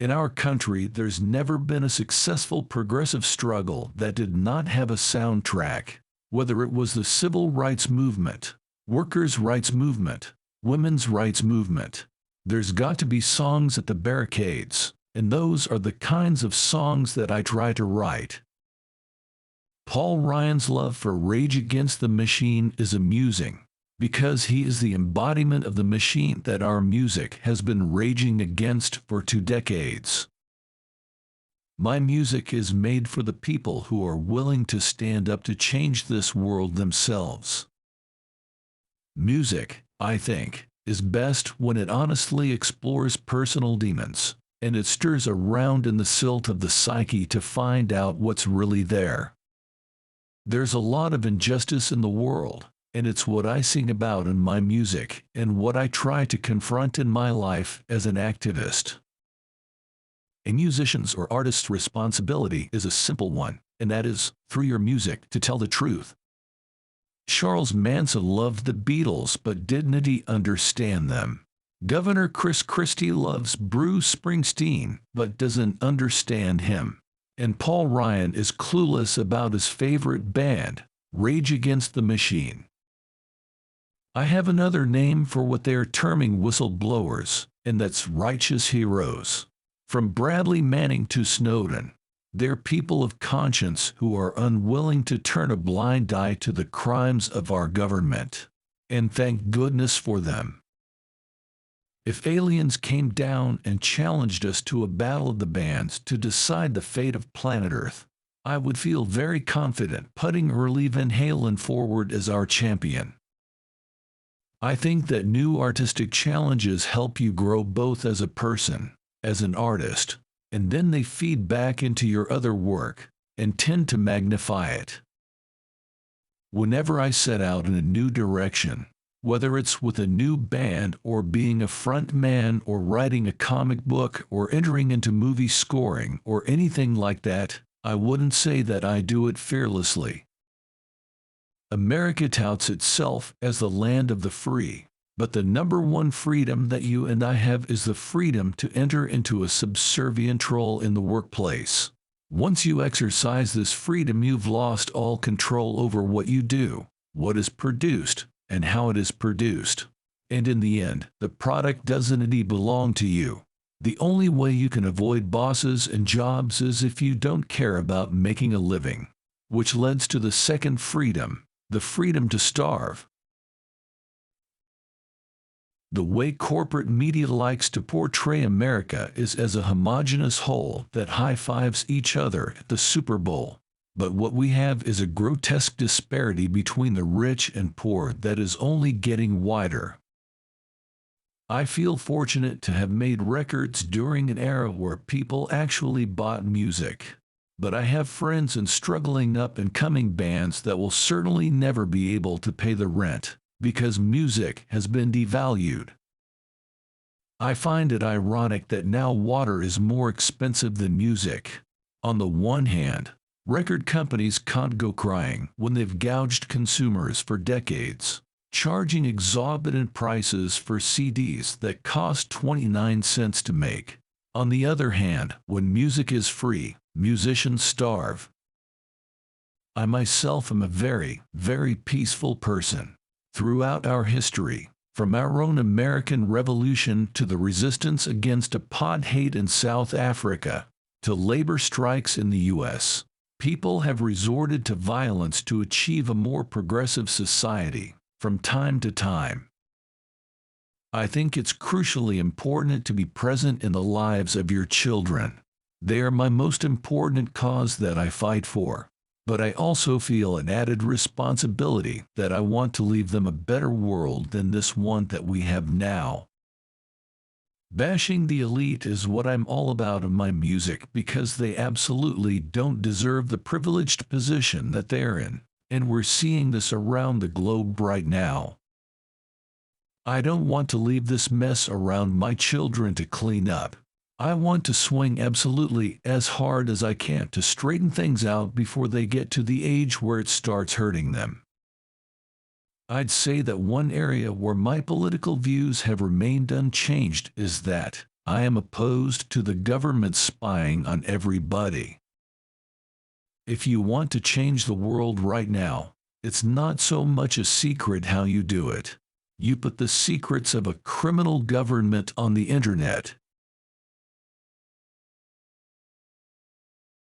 In our country, there's never been a successful progressive struggle that did not have a soundtrack, whether it was the civil rights movement, workers' rights movement, women's rights movement. There's got to be songs at the barricades, and those are the kinds of songs that I try to write. Paul Ryan's love for Rage Against the Machine is amusing, because he is the embodiment of the machine that our music has been raging against for 2 decades. My music is made for the people who are willing to stand up to change this world themselves. Music, I think, is best when it honestly explores personal demons, and it stirs around in the silt of the psyche to find out what's really there. There's a lot of injustice in the world, and it's what I sing about in my music and what I try to confront in my life as an activist. A musician's or artist's responsibility is a simple one, and that is, through your music, to tell the truth. Charles Manson loved the Beatles, but didn't he understand them? Governor Chris Christie loves Bruce Springsteen, but doesn't understand him. And Paul Ryan is clueless about his favorite band, Rage Against the Machine. I have another name for what they are terming whistleblowers, and that's righteous heroes. From Bradley Manning to Snowden, they're people of conscience who are unwilling to turn a blind eye to the crimes of our government. And thank goodness for them. If aliens came down and challenged us to a battle of the bands to decide the fate of planet Earth, I would feel very confident putting Early Van Halen forward as our champion. I think that new artistic challenges help you grow both as a person, as an artist, and then they feed back into your other work and tend to magnify it. Whenever I set out in a new direction, whether it's with a new band or being a front man or writing a comic book or entering into movie scoring or anything like that, I wouldn't say that I do it fearlessly. America touts itself as the land of the free, but the number one freedom that you and I have is the freedom to enter into a subservient role in the workplace. Once you exercise this freedom, you've lost all control over what you do, what is produced, and how it is produced. And in the end, the product doesn't indeed belong to you. The only way you can avoid bosses and jobs is if you don't care about making a living, which leads to the second freedom, the freedom to starve. The way corporate media likes to portray America is as a homogeneous whole that high-fives each other at the Super Bowl. But what we have is a grotesque disparity between the rich and poor that is only getting wider. I feel fortunate to have made records during an era where people actually bought music. But I have friends in struggling up-and-coming bands that will certainly never be able to pay the rent, because music has been devalued. I find it ironic that now water is more expensive than music. On the one hand, record companies can't go crying when they've gouged consumers for decades, charging exorbitant prices for CDs that cost 29 cents to make. On the other hand, when music is free, musicians starve. I myself am a very, very peaceful person. Throughout our history, from our own American Revolution to the resistance against apartheid in South Africa, to labor strikes in the U.S., people have resorted to violence to achieve a more progressive society, from time to time. I think it's crucially important to be present in the lives of your children. They are my most important cause that I fight for. But I also feel an added responsibility that I want to leave them a better world than this one that we have now. Bashing the elite is what I'm all about in my music because they absolutely don't deserve the privileged position that they're in, and we're seeing this around the globe right now. I don't want to leave this mess around my children to clean up. I want to swing absolutely as hard as I can to straighten things out before they get to the age where it starts hurting them. I'd say that one area where my political views have remained unchanged is that, I am opposed to the government spying on everybody. If you want to change the world right now, it's not so much a secret how you do it. You put the secrets of a criminal government on the internet.